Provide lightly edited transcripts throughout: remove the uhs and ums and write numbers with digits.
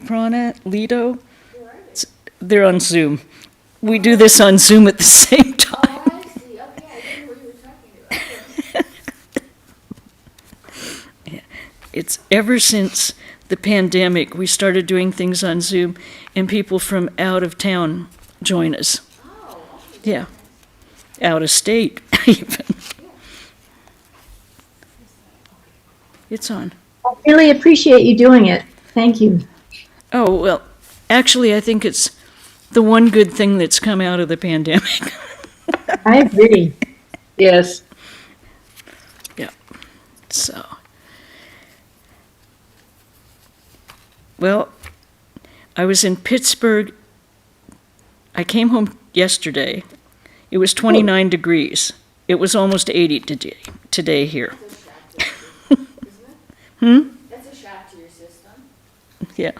Prana, Lido. They're on Zoom. We do this on Zoom at the same time. Oh, I see. Okay, I didn't know what you were talking about. Yeah. It's ever since the pandemic, we started doing things on Zoom, and people from out of town join us. Oh, Yeah. Out of state, even. It's on. I really appreciate you doing it. Thank you. Oh, well, actually, I think it's the one good thing that's come out of the pandemic. I agree. Yes. Yeah. So. Well, I was in Pittsburgh. I came home yesterday. It was 29 degrees. It was almost 80 today here. that's a shock to your system. Yeah.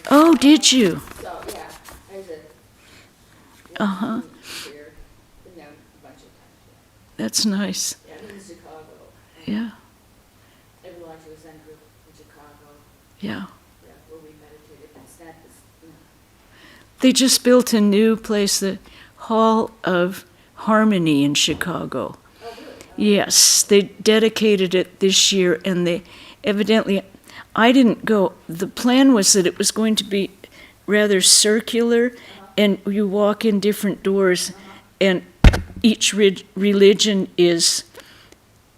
Oh, did you? So, yeah, I was Uh-huh. here, been down a bunch of times. That's nice. Yeah, in Chicago. Yeah. I belong to a Zen group in Chicago, Yeah. where we meditated. It's not this, They just built a new place, the Hall of Harmony in Chicago. Oh, really? Yes, they dedicated it this year, and they evidently, I didn't go. The plan was that it was going to be rather circular, and you walk in different doors, and each religion is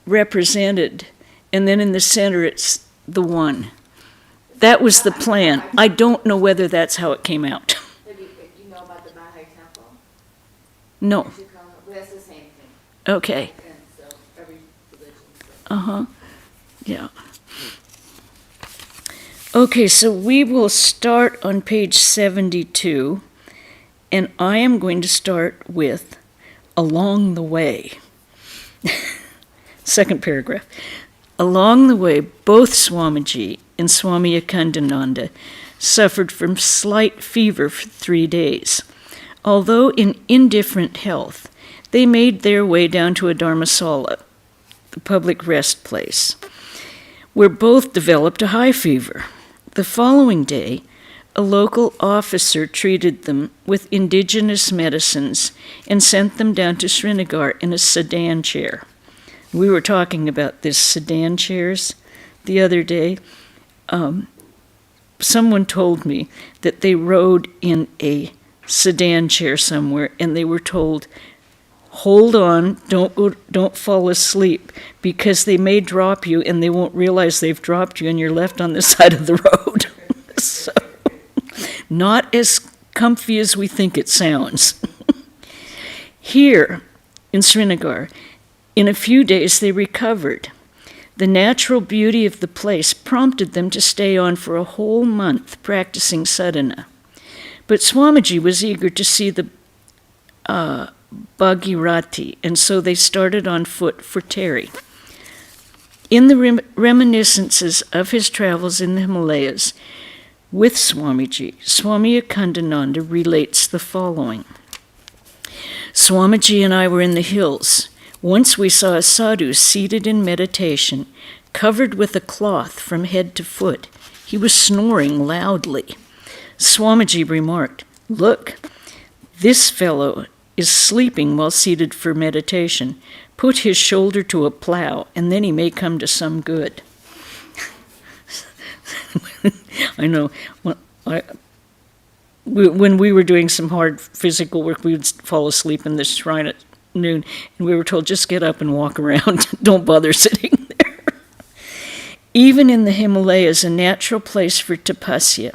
represented, and then in the center it's the one. That was the plan. I don't know whether that's how it came out. Have you know about the Baha'i Temple No. in Chicago? Well, that's the same thing. Okay. And so every religion. Uh-huh. Yeah. Okay, so we will start on page 72, and I am going to start with along the way. Second paragraph. Along the way, both Swamiji and Swami Akhandananda suffered from slight fever for 3 days. Although in indifferent health, they made their way down to a dharmasala, the public rest place, where both developed a high fever. The following day, a local officer treated them with indigenous medicines and sent them down to Srinagar in a sedan chair. We were talking about this sedan chairs the other day. Someone told me that they rode in a sedan chair somewhere, and they were told, hold on, don't fall asleep, because they may drop you and they won't realize they've dropped you and you're left on the side of the road. So, not as comfy as we think it sounds. Here in Srinagar, in a few days they recovered. The natural beauty of the place prompted them to stay on for a whole month practicing sadhana. But Swamiji was eager to see the Bhagirati, and so they started on foot for Terry. In the reminiscences of his travels in the Himalayas with Swamiji, Swami Akhandananda relates the following. Swamiji and I were in the hills. Once we saw a sadhu seated in meditation, covered with a cloth from head to foot. He was snoring loudly. Swamiji remarked, "Look, this fellow is sleeping while seated for meditation. Put his shoulder to a plow, and then he may come to some good." I know. When we were doing some hard physical work, we would fall asleep in this shrine at noon, and we were told, just get up and walk around. Don't bother sitting there. Even in the Himalayas, a natural place for tapasya,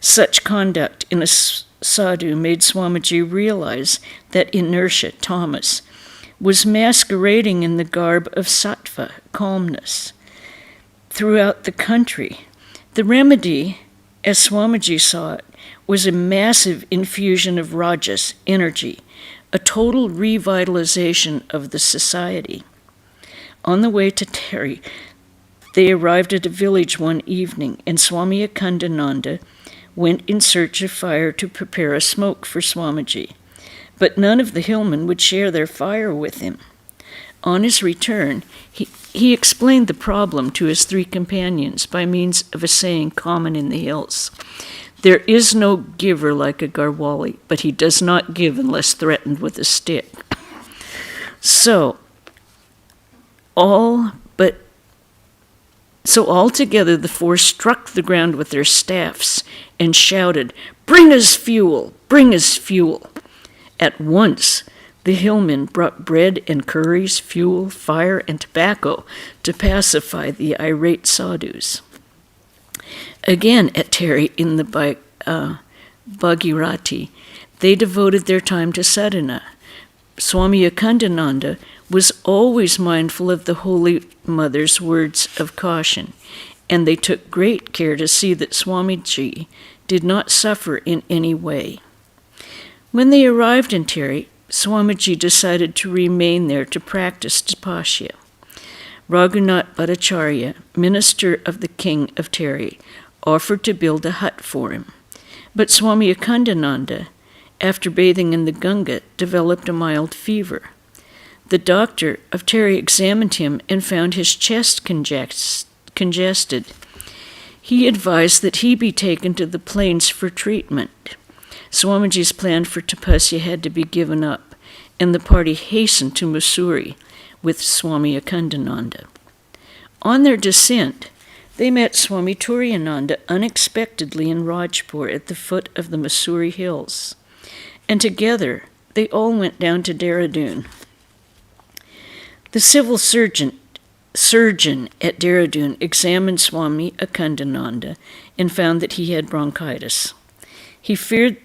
such conduct in a sadhu made Swamiji realize that inertia, tamas, was masquerading in the garb of sattva, calmness. Throughout the country, the remedy, as Swamiji saw it, was a massive infusion of rajas, energy, a total revitalization of the society. On the way to Terry, they arrived at a village one evening, and Swami Akhandananda went in search of fire to prepare a smoke for Swamiji. But none of the hillmen would share their fire with him. On his return, he explained the problem to his 3 companions by means of a saying common in the hills. There is no giver like a Garwali, but he does not give unless threatened with a stick. So altogether the 4 struck the ground with their staffs and shouted, "Bring us fuel! Bring us fuel!" At once the hillmen brought bread and curries, fuel, fire, and tobacco to pacify the irate sadhus. Again at Terry in the Bhagirati, they devoted their time to sadhana. Swami Akhandananda was always mindful of the Holy Mother's words of caution, and they took great care to see that Swamiji did not suffer in any way. When they arrived in Terry, Swamiji decided to remain there to practice tapasya. Raghunath Bhattacharya, minister of the king of Terry, offered to build a hut for him. But Swami Akhandananda, after bathing in the Ganga, developed a mild fever. The doctor of Terry examined him and found his chest congested. He advised that he be taken to the plains for treatment. Swamiji's plan for tapasya had to be given up, and the party hastened to Mussoorie with Swami Akhandananda. On their descent, they met Swami Turiyananda unexpectedly in Rajpur at the foot of the Mussoorie Hills, and together they all went down to Dehradun. The civil surgeon at Dehradun examined Swami Akhandananda and found that he had bronchitis. He feared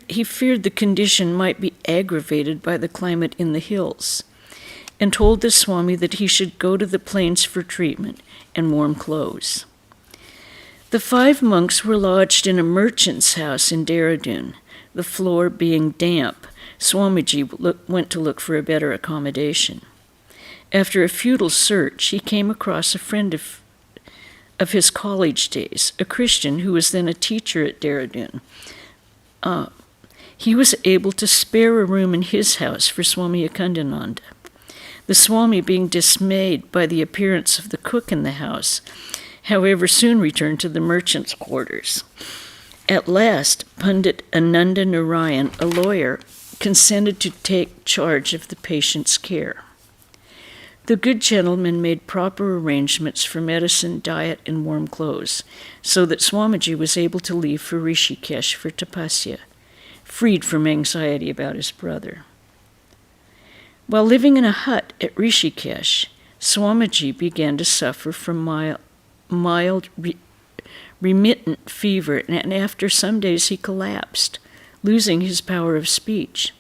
the condition might be aggravated by the climate in the hills, and told the Swami that he should go to the plains for treatment and warm clothes. The 5 monks were lodged in a merchant's house in Dehradun. The floor being damp, Swamiji went to look for a better accommodation. After a futile search, he came across a friend of his college days, a Christian who was then a teacher at Dehradun. He was able to spare a room in his house for Swami Akhandananda. The Swami, being dismayed by the appearance of the cook in the house, however, soon returned to the merchant's quarters. At last, Pandit Ananda Narayan, a lawyer, consented to take charge of the patient's care. The good gentleman made proper arrangements for medicine, diet, and warm clothes, so that Swamiji was able to leave for Rishikesh for tapasya, freed from anxiety about his brother. While living in a hut at Rishikesh, Swamiji began to suffer from mild remittent fever, and after some days he collapsed, losing his power of speech.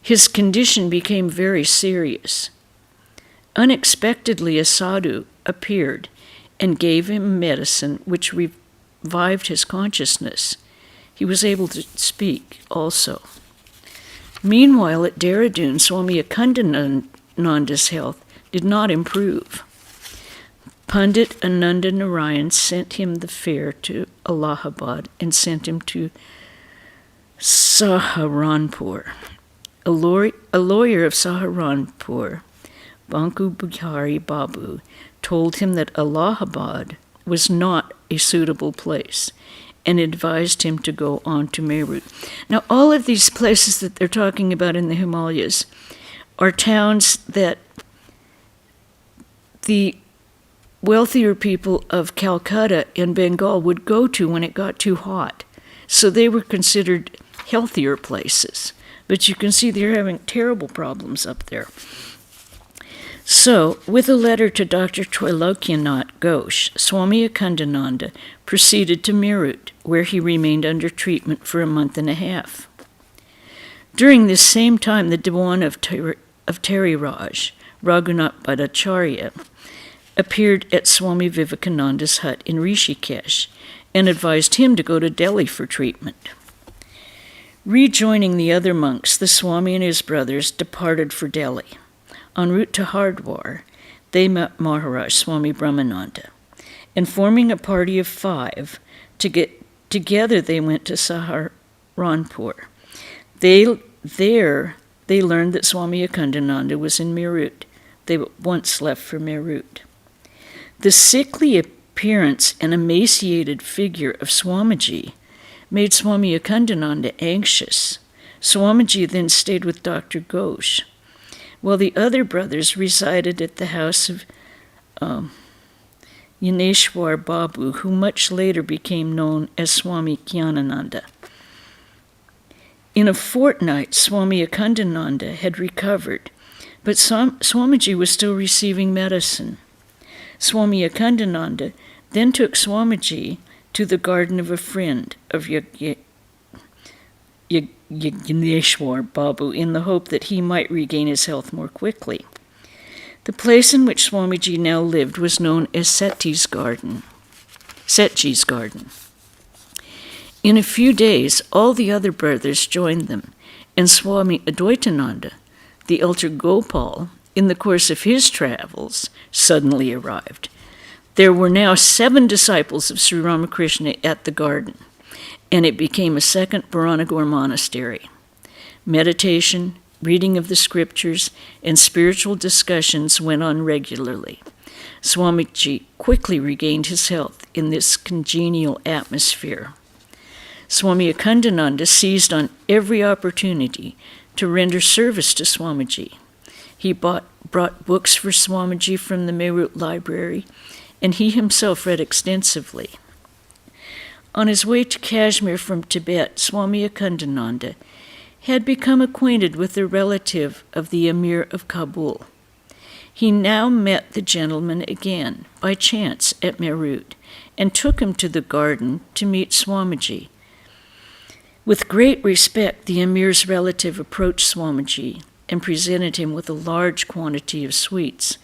His condition became very serious. Unexpectedly, a sadhu appeared and gave him medicine which revived his consciousness. He was able to speak also. Meanwhile, at Dehradun, Swami Akhandananda's health did not improve. Pandit Ananda Narayan sent him the fare to Allahabad and sent him to Saharanpur. A lawyer of Saharanpur, Banku Bihari Babu, told him that Allahabad was not a suitable place and advised him to go on to Meerut. Now, all of these places that they're talking about in the Himalayas are towns that the wealthier people of Calcutta in Bengal would go to when it got too hot. So they were considered healthier places. But you can see they're having terrible problems up there. So, with a letter to Dr. Trailokyanath Ghosh, Swami Akhandananda proceeded to Meerut, where he remained under treatment for a month and a half. During this same time, the Diwan of Teriraj, Raghunath Bhattacharya, appeared at Swami Vivekananda's hut in Rishikesh and advised him to go to Delhi for treatment. Rejoining the other monks, the Swami and his brothers departed for Delhi. En route to Hardwar, they met Maharaj Swami Brahmananda, and forming a party of 5, together they went to Saharanpur. There they learned that Swami Akhandananda was in Meerut, they once left for Meerut. The sickly appearance and emaciated figure of Swamiji made Swami Akhandananda anxious. Swamiji then stayed with Dr. Ghosh, while the other brothers resided at the house of Yaneshwar Babu, who much later became known as Swami Akhandananda. In a fortnight, Swami Akhandananda had recovered, but Swamiji was still receiving medicine. Swami Akhandananda then took Swamiji to the garden of a friend of Yaneshwar Babu in the hope that he might regain his health more quickly. The place in which Swamiji now lived was known as Setji's garden. In a few days, all the other brothers joined them, and Swami Advaitananda, the elder Gopal, in the course of his travels, suddenly arrived. There were now 7 disciples of Sri Ramakrishna at the garden, and it became a second Bharanagore monastery. Meditation, reading of the scriptures, and spiritual discussions went on regularly. Swamiji quickly regained his health in this congenial atmosphere. Swami Akhandananda seized on every opportunity to render service to Swamiji. He brought books for Swamiji from the Meerut library, and he himself read extensively. On his way to Kashmir from Tibet, Swami Akhandananda had become acquainted with a relative of the Emir of Kabul. He now met the gentleman again, by chance, at Meerut, and took him to the garden to meet Swamiji. With great respect, the Emir's relative approached Swamiji and presented him with a large quantity of sweets,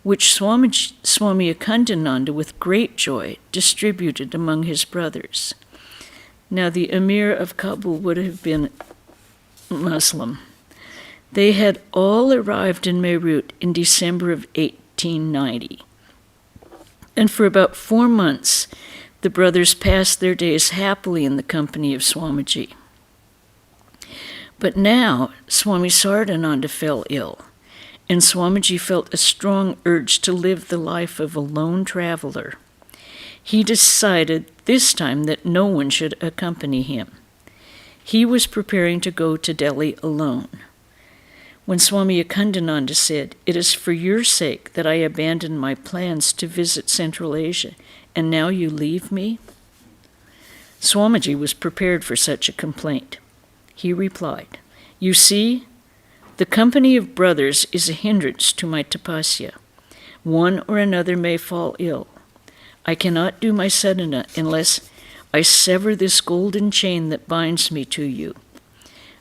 which Swami Akhandananda, with great joy, distributed among his brothers. Now, the Emir of Kabul would have been Muslim. They had all arrived in Meerut in December of 1890. And for about 4 months, the brothers passed their days happily in the company of Swamiji. But now, Swami Sardananda fell ill, and Swamiji felt a strong urge to live the life of a lone traveler. He decided this time that no one should accompany him. He was preparing to go to Delhi alone. When Swami Akhandananda said, "It is for your sake that I abandoned my plans to visit Central Asia, and now you leave me?" Swamiji was prepared for such a complaint. He replied, "You see, the company of brothers is a hindrance to my tapasya. One or another may fall ill. I cannot do my sadhana unless I sever this golden chain that binds me to you.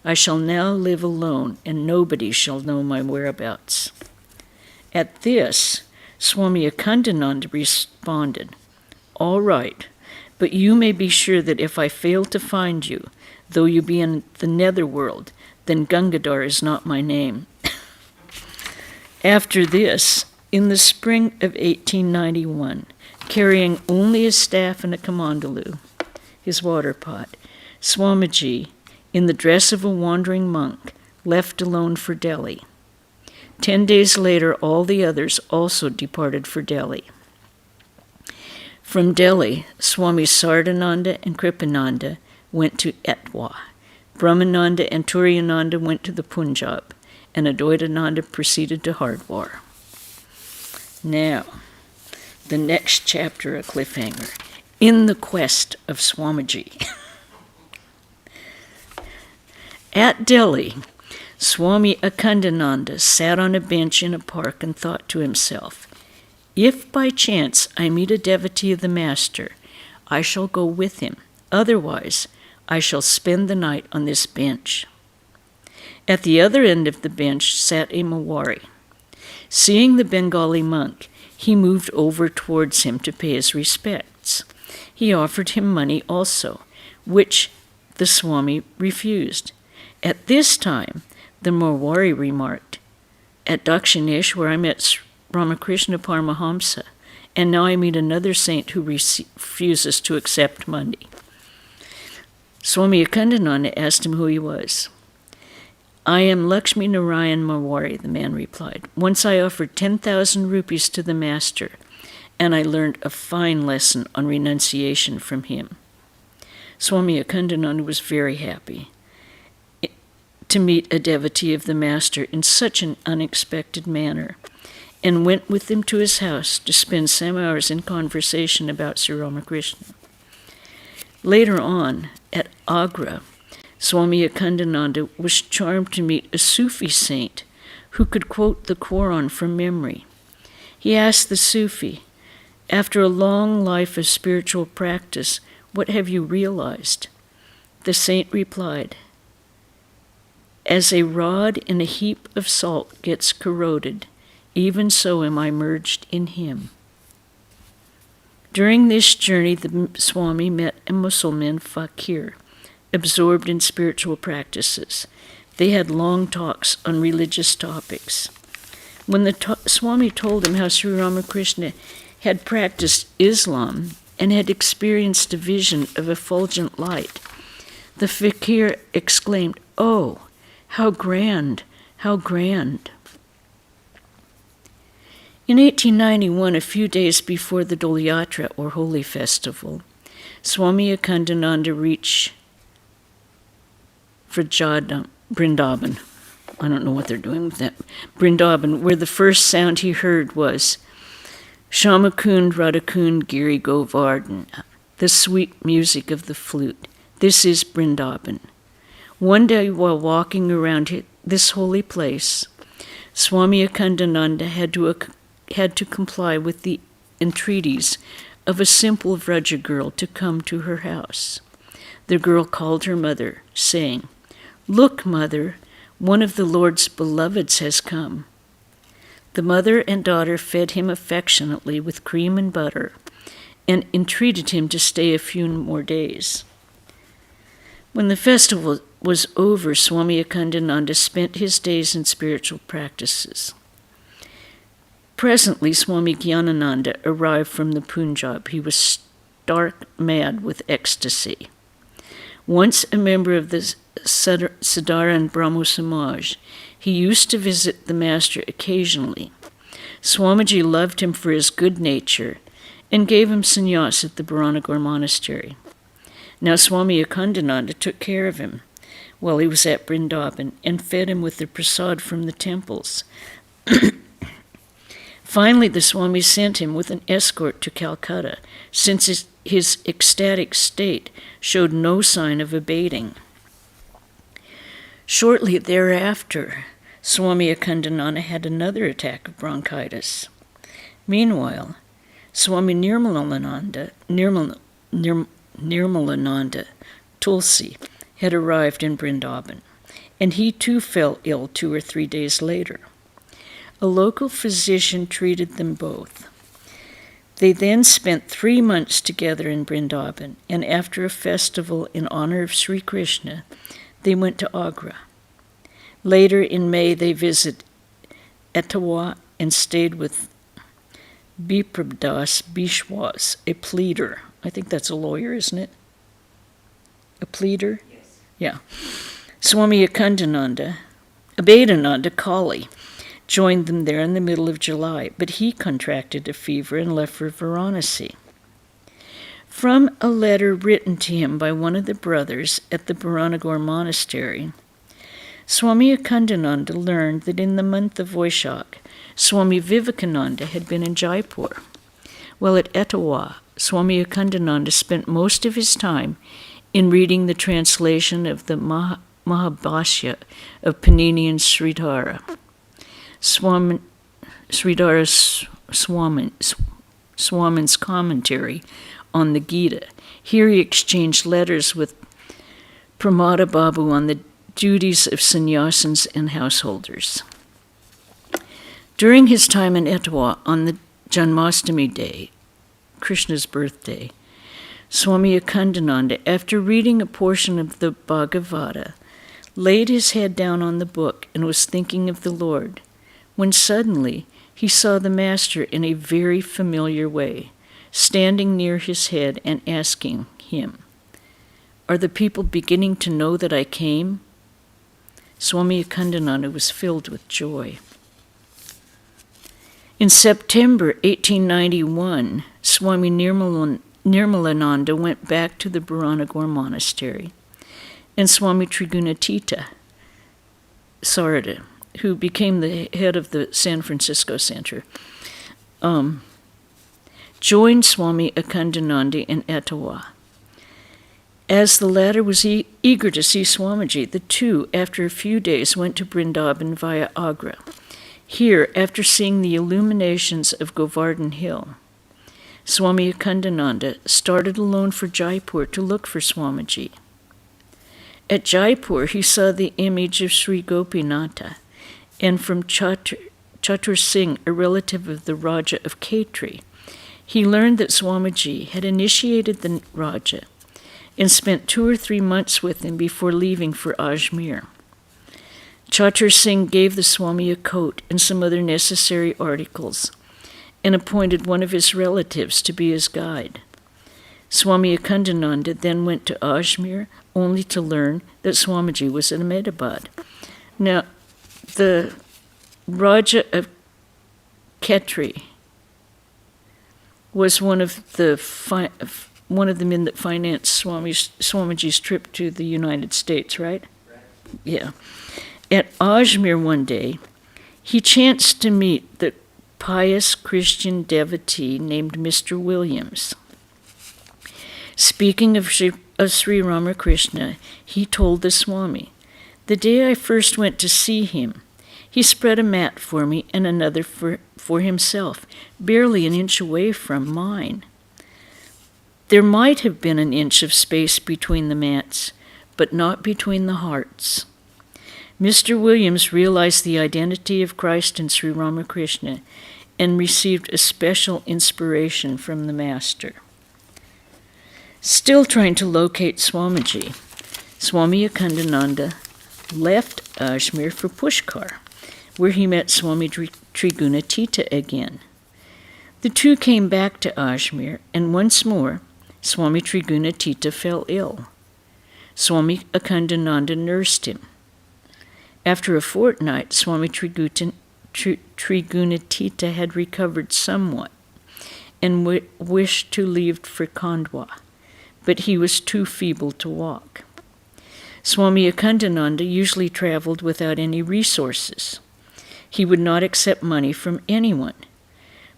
I shall now live alone, and nobody shall know my whereabouts." At this, Swami Akhandananda responded, "All right, but you may be sure that if I fail to find you, though you be in the netherworld, then Gangadhar is not my name." After this, in the spring of 1891, carrying only his staff and a kamandalu, his water pot, Swamiji, in the dress of a wandering monk, left alone for Delhi. 10 days later, all the others also departed for Delhi. From Delhi, Swami Sardananda and Kripananda went to Etwa. Brahmananda and Turiyananda went to the Punjab, and Advaitananda proceeded to Hardwar. Now, the next chapter, a cliffhanger, in the quest of Swamiji. At Delhi, Swami Akhandananda sat on a bench in a park and thought to himself, "If by chance I meet a devotee of the Master, I shall go with him. Otherwise, I shall spend the night on this bench." At the other end of the bench sat a Mawari. Seeing the Bengali monk, he moved over towards him to pay his respects. He offered him money also, which the Swami refused. At this time, the Mawari remarked, "At Dakshineshwar I met Ramakrishna Paramahamsa, and now I meet another saint who refuses to accept money." Swami Akhandananda asked him who he was. I am Lakshmi Narayan Mawari, the man replied. Once I offered 10,000 rupees to the master, and I learned a fine lesson on renunciation from him. Swami Akhandananda was very happy to meet a devotee of the master in such an unexpected manner, and went with him to his house to spend some hours in conversation about Sri Ramakrishna. Later on, at Agra, Swami Akhandananda was charmed to meet a Sufi saint who could quote the Quran from memory. He asked the Sufi, "After a long life of spiritual practice, what have you realized?" The saint replied, "As a rod in a heap of salt gets corroded, even so am I merged in him." During this journey, the Swami met a Muslim fakir, absorbed in spiritual practices. They had long talks on religious topics. When the Swami told him how Sri Ramakrishna had practiced Islam and had experienced a vision of effulgent light, the fakir exclaimed, "Oh, how grand, how grand." In 1891, a few days before the Dol Yatra, or Holy Festival, Swami Akhandananda reached Vrindavan. I don't know what they're doing with that. Vrindavan, where the first sound he heard was Shamakund Radhakund Giri Govardhan, the sweet music of the flute. This is Vrindavan. One day while walking around this holy place, Swami Akhandananda had to comply with the entreaties of a simple Vraja girl to come to her house. The girl called her mother, saying, "Look, mother, one of the Lord's beloveds has come." The mother and daughter fed him affectionately with cream and butter and entreated him to stay a few more days. When the festival was over, Swami Akhandananda spent his days in spiritual practices. Presently, Swami Gyanananda arrived from the Punjab. He was stark mad with ecstasy. Once a member of the Sadharan Brahmo Samaj, he used to visit the master occasionally. Swamiji loved him for his good nature and gave him sannyas at the Bharanagore monastery. Now Swami Akhandananda took care of him while he was at Vrindavan and fed him with the prasad from the temples. Finally, the Swami sent him with an escort to Calcutta, since his ecstatic state showed no sign of abating. Shortly thereafter, Swami Akhandananda had another attack of bronchitis. Meanwhile, Swami Nirmalananda Tulsi had arrived in Vrindavan, and he too fell ill 2 or 3 days later. A local physician treated them both. They then spent 3 months together in Vrindavan, and after a festival in honor of Sri Krishna, they went to Agra. Later in May, they visited Etawah and stayed with Biprabdas Bishwas, a pleader. I think that's a lawyer, isn't it? A pleader? Yes. Yeah. Swami Akhandananda, Abhedananda Kali, joined them there in the middle of July, but he contracted a fever and left for Varanasi. From a letter written to him by one of the brothers at the Bharanagore monastery, Swami Akhandananda learned that in the month of Vaishak, Swami Vivekananda had been in Jaipur. While at Etawah, Swami Akhandananda spent most of his time in reading the translation of the Mahabhashya of Panini and Sridhara. Swamin's commentary on the Gita. Here he exchanged letters with Pramada Babu on the duties of sannyasins and householders. During his time in Etawah on the Janmashtami day, Krishna's birthday, Swami Akhandananda, after reading a portion of the Bhagavata, laid his head down on the book and was thinking of the Lord, when suddenly he saw the Master in a very familiar way, standing near his head and asking him, "Are the people beginning to know that I came?" Swami Akhandananda was filled with joy. In September 1891, Swami Nirmalananda went back to the Bharanagore Monastery, and Swami Trigunatita Sarada, who became the head of the San Francisco Center, joined Swami Akhandananda in Etawah. As the latter was eager to see Swamiji, the two, after a few days, went to Vrindavan via Agra. Here, after seeing the illuminations of Govardhan Hill, Swami Akhandananda started alone for Jaipur to look for Swamiji. At Jaipur, he saw the image of Sri Gopinatha, and from Chatur Singh, a relative of the Raja of Khetri, he learned that Swamiji had initiated the Raja and spent 2 or 3 months with him before leaving for Ajmer. Chatur Singh gave the Swami a coat and some other necessary articles, and appointed one of his relatives to be his guide. Swami Akhandananda then went to Ajmer, only to learn that Swamiji was in Ahmedabad. Now, the Raja of Khetri was one of the men that financed Swamiji's trip to the United States, right? Yeah. At Ajmer one day, he chanced to meet the pious Christian devotee named Mr. Williams. Speaking of Sri Ramakrishna, he told the Swami, "The day I first went to see him, he spread a mat for me and another for himself, barely an inch away from mine. There might have been an inch of space between the mats, but not between the hearts." Mr. Williams realized the identity of Christ and Sri Ramakrishna and received a special inspiration from the Master. Still trying to locate Swamiji, Swami Akhandananda left Ajmer for Pushkar, where he met Swami Trigunatita again. The two came back to Ajmer, and once more, Swami Trigunatita fell ill. Swami Akhandananda nursed him. After a fortnight, Swami Trigunatita had recovered somewhat and wished to leave for Khandwa, but he was too feeble to walk. Swami Akhandananda usually traveled without any resources. He would not accept money from anyone,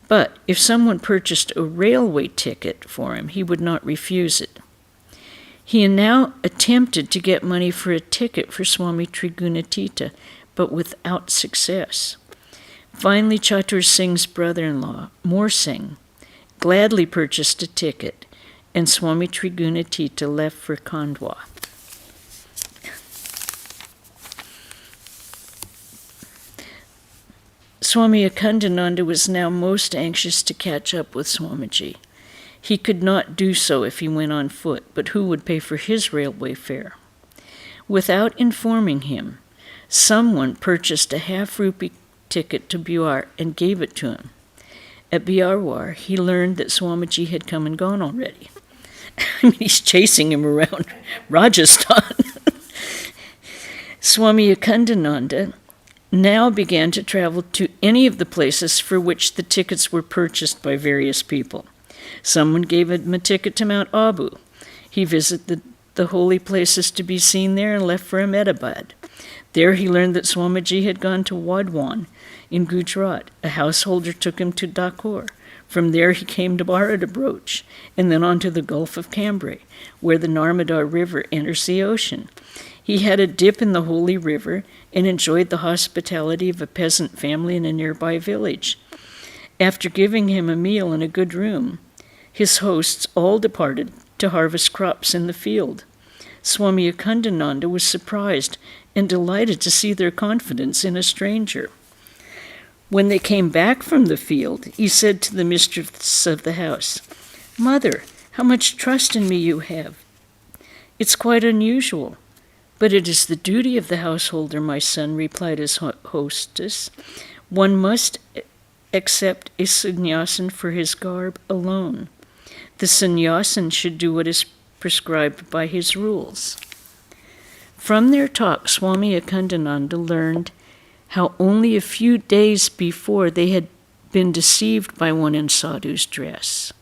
but if someone purchased a railway ticket for him, he would not refuse it. He now attempted to get money for a ticket for Swami Trigunatita, but without success. Finally, Chatur Singh's brother-in-law, Moor Singh, gladly purchased a ticket, and Swami Trigunatita left for Khandwa. Swami Akhandananda was now most anxious to catch up with Swamiji. He could not do so if he went on foot, but who would pay for his railway fare? Without informing him, someone purchased a half-rupee ticket to Biar and gave it to him. At Biarwar, he learned that Swamiji had come and gone already. I mean, he's chasing him around Rajasthan. Swami Akhandananda now began to travel to any of the places for which the tickets were purchased by various people. Someone gave him a ticket to Mount Abu. He visited the holy places to be seen there and left for Ahmedabad. There he learned that Swamiji had gone to Wadhwan in Gujarat. A householder took him to Dakor. From there he came to Bharadabroach, and then on to the Gulf of Cambrai, where the Narmada River enters the ocean. He had a dip in the holy river and enjoyed the hospitality of a peasant family in a nearby village. After giving him a meal and a good room, his hosts all departed to harvest crops in the field. Swami Akhandananda was surprised and delighted to see their confidence in a stranger. When they came back from the field, he said to the mistress of the house, "Mother, how much trust in me you have. It's quite unusual." "But it is the duty of the householder, my son," replied his hostess. "One must accept a sannyasin for his garb alone. The sannyasin should do what is prescribed by his rules." From their talk, Swami Akhandananda learned how only a few days before they had been deceived by one in sadhu's dress.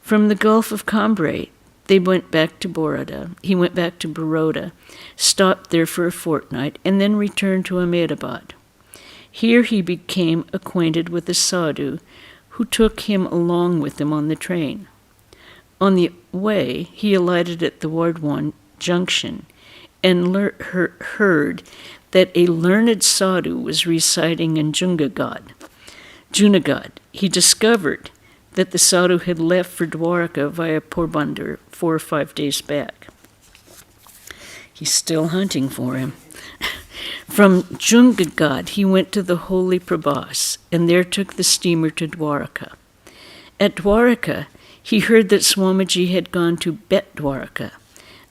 From the Gulf of Cambrai, they went back to Baroda. He went back to Baroda, stopped there for a fortnight, and then returned to Ahmedabad. Here he became acquainted with a sadhu who took him along with him on the train. On the way, he alighted at the Wardwan Junction and heard that a learned sadhu was residing in Junagadh. He discovered that the sadhu had left for Dwarka via Porbandar 4 or 5 days back. He's still hunting for him. From Junagadh, he went to the Holy Prabhas, and there took the steamer to Dwarka. At Dwarka, he heard that Swamiji had gone to Bet Dwarka,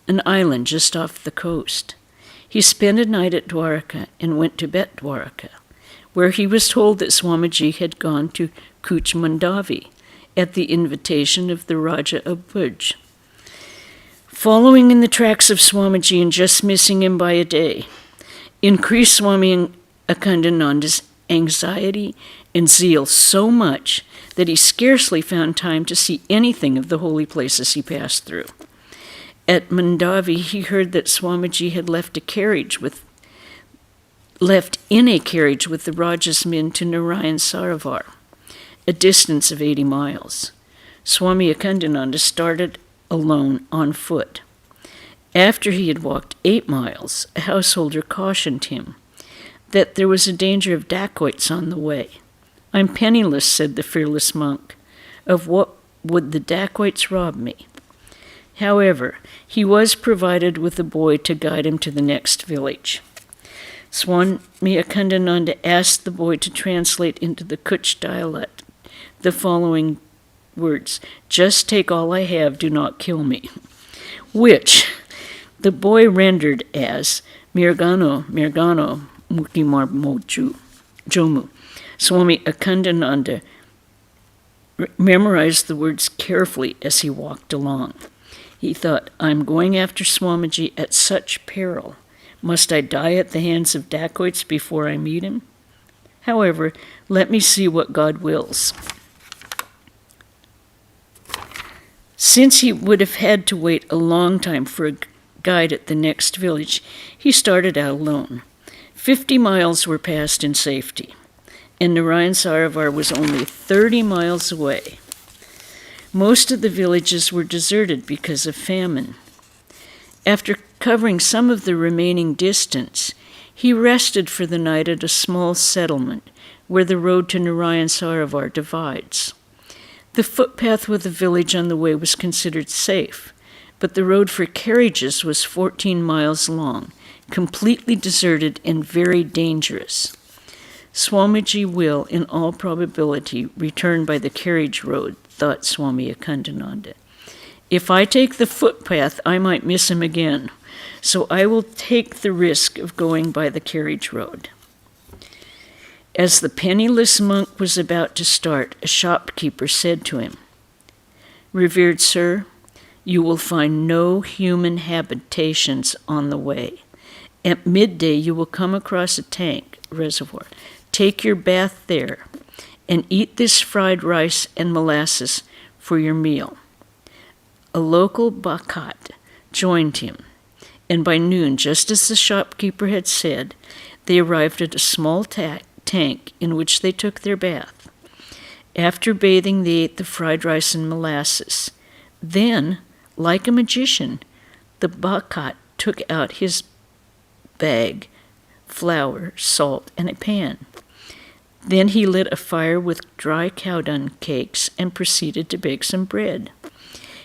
an island just off the coast. He spent a night at Dwarka and went to Bet Dwarka, where he was told that Swamiji had gone to Kuch Mandavi at the invitation of the Raja of Bhuj. Following in the tracks of Swamiji and just missing him by a day increased Swami Akhandananda's anxiety and zeal so much that he scarcely found time to see anything of the holy places he passed through. At Mandavi, he heard that Swamiji had left in a carriage with the Raja's men to Narayan Sarovar, a distance of 80 miles. Swami Akhandananda started alone on foot. After he had walked 8 miles, a householder cautioned him that there was a danger of dacoits on the way. "I'm penniless," said the fearless monk. "Of what would the dacoits rob me?" However, he was provided with a boy to guide him to the next village. Swami Akhandananda asked the boy to translate into the Kutch dialect the following words: "Just take all I have, do not kill me," which the boy rendered as "Mirgano, Mirgano, Mukimar Moju, Jomu." Swami Akhandananda memorized the words carefully as he walked along. He thought, "I'm going after Swamiji at such peril. Must I die at the hands of dacoits before I meet him? However, let me see what God wills." Since he would have had to wait a long time for a guide at the next village, he started out alone. 50 miles were passed in safety, and Narayan Sarovar was only 30 miles away. Most of the villages were deserted because of famine. After covering some of the remaining distance, he rested for the night at a small settlement where the road to Narayan Sarovar divides. The footpath with the village on the way was considered safe, but the road for carriages was 14 miles long, completely deserted and very dangerous. Swamiji will, in all probability, return by the carriage road, thought Swami Akhandananda. If I take the footpath, I might miss him again, so I will take the risk of going by the carriage road. As the penniless monk was about to start, a shopkeeper said to him, "Revered sir, you will find no human habitations on the way. At midday you will come across a tank, reservoir. Take your bath there, and eat this fried rice and molasses for your meal." A local Bhakat joined him, and by noon, just as the shopkeeper had said, they arrived at a small tank in which they took their bath. After bathing, they ate the fried rice and molasses. Then, like a magician, the Bhakat took out his bag, flour, salt, and a pan. Then he lit a fire with dry cow dung cakes and proceeded to bake some bread.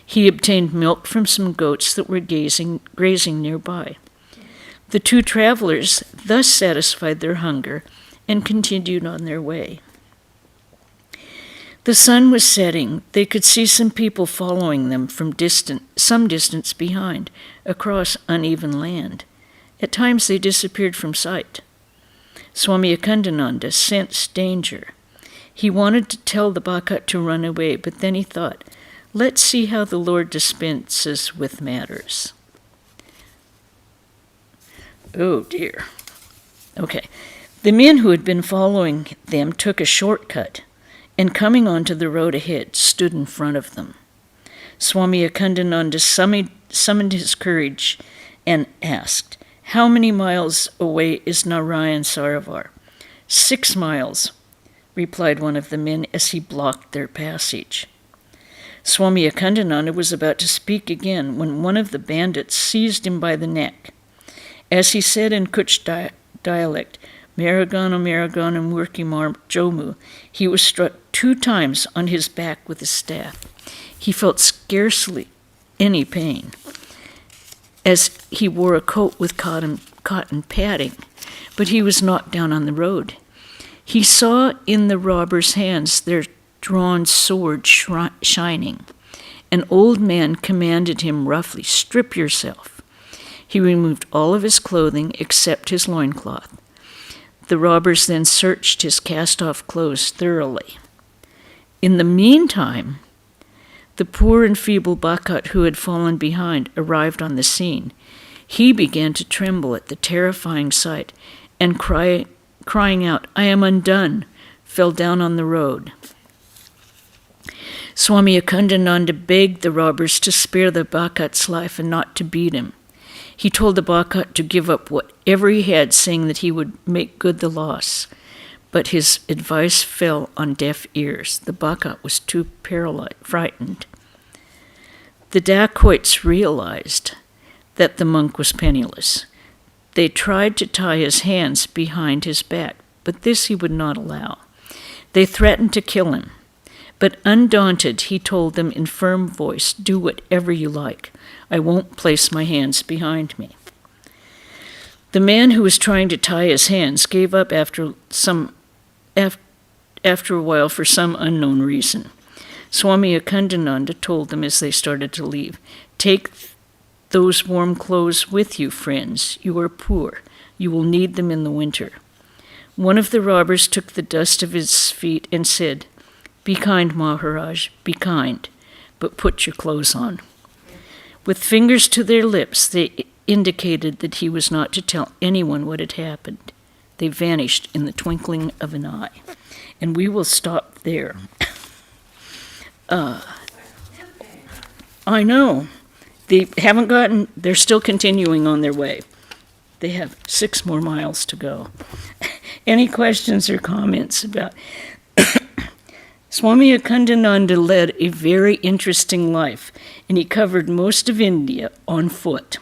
He obtained milk from some goats that were grazing nearby. The two travelers thus satisfied their hunger and continued on their way. The sun was setting. They could see some people following them from some distance behind, across uneven land. At times they disappeared from sight. Swami Akhandananda sensed danger. He wanted to tell the Bhakat to run away, but then he thought, let's see how the Lord dispenses with matters. Oh dear. Okay. The men who had been following them took a shortcut, and coming onto the road ahead, stood in front of them. Swami Akhandananda summoned his courage and asked, "How many miles away is Narayan Sarovar?" 6 miles, replied one of the men as he blocked their passage. Swami Akhandananda was about to speak again when one of the bandits seized him by the neck. As he said in Kutch dialect, "Maragana, Maragana, Murki Mar Jomu," he was struck 2 times on his back with a staff. He felt scarcely any pain, as he wore a coat with cotton padding, but he was knocked down on the road. He saw in the robbers' hands their drawn sword shining. An old man commanded him roughly, "Strip yourself." He removed all of his clothing except his loincloth. The robbers then searched his cast-off clothes thoroughly. In the meantime, the poor and feeble Bhakat who had fallen behind arrived on the scene. He began to tremble at the terrifying sight and crying out, "I am undone," fell down on the road. Swami Akhandananda begged the robbers to spare the Bhakat's life and not to beat him. He told the Bhakat to give up whatever he had, saying that he would make good the loss. But his advice fell on deaf ears. The Bhakat was too frightened. The dacoits realized that the monk was penniless. They tried to tie his hands behind his back, but this he would not allow. They threatened to kill him. But undaunted, he told them in firm voice, "Do whatever you like. I won't place my hands behind me." The man who was trying to tie his hands gave up after a while for some unknown reason. Swami Akhandananda told them as they started to leave, "Take those warm clothes with you, friends. You are poor. You will need them in the winter." One of the robbers took the dust of his feet and said, "Be kind, Maharaj, be kind, but put your clothes on." With fingers to their lips, they indicated that he was not to tell anyone what had happened. They vanished in the twinkling of an eye. And we will stop there. I know. They're still continuing on their way. They have 6 more miles to go. Any questions or comments about... Swami Akhandananda led a very interesting life, and he covered most of India on foot.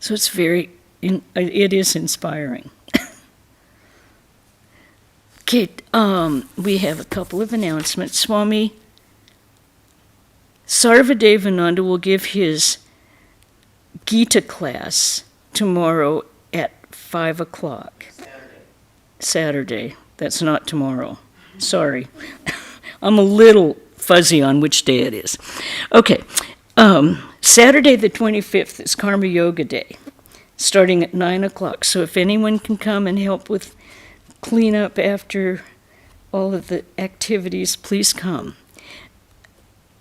So it is inspiring. Okay, we have a couple of announcements. Swami Sarvadevananda will give his Gita class tomorrow at 5 o'clock. Saturday. That's not tomorrow. Sorry. I'm a little fuzzy on which day it is. Okay. Saturday the 25th is Karma Yoga Day, starting at 9 o'clock. So if anyone can come and help with cleanup after all of the activities, please come.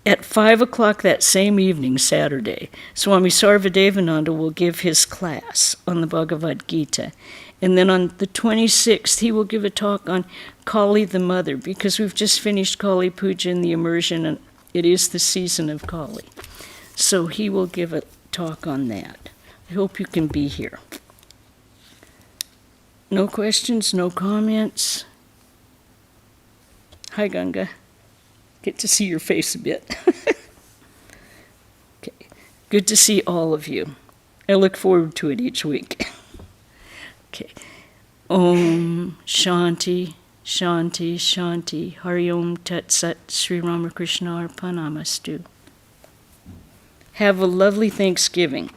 At 5 o'clock that same evening, Saturday, Swami Sarvadevananda will give his class on the Bhagavad Gita. And then on the 26th, he will give a talk on Kali the Mother, because we've just finished Kali Puja and the immersion, and it is the season of Kali. So he will give a talk on that. I hope you can be here. No questions, no comments? Hi, Ganga. Get to see your face a bit. Okay. Good to see all of you. I look forward to it each week. Okay. Om Shanti, Shanti, Shanti. Hari Om Tat Sat Sri Ramakrishna Arpanamastu. Have a lovely Thanksgiving.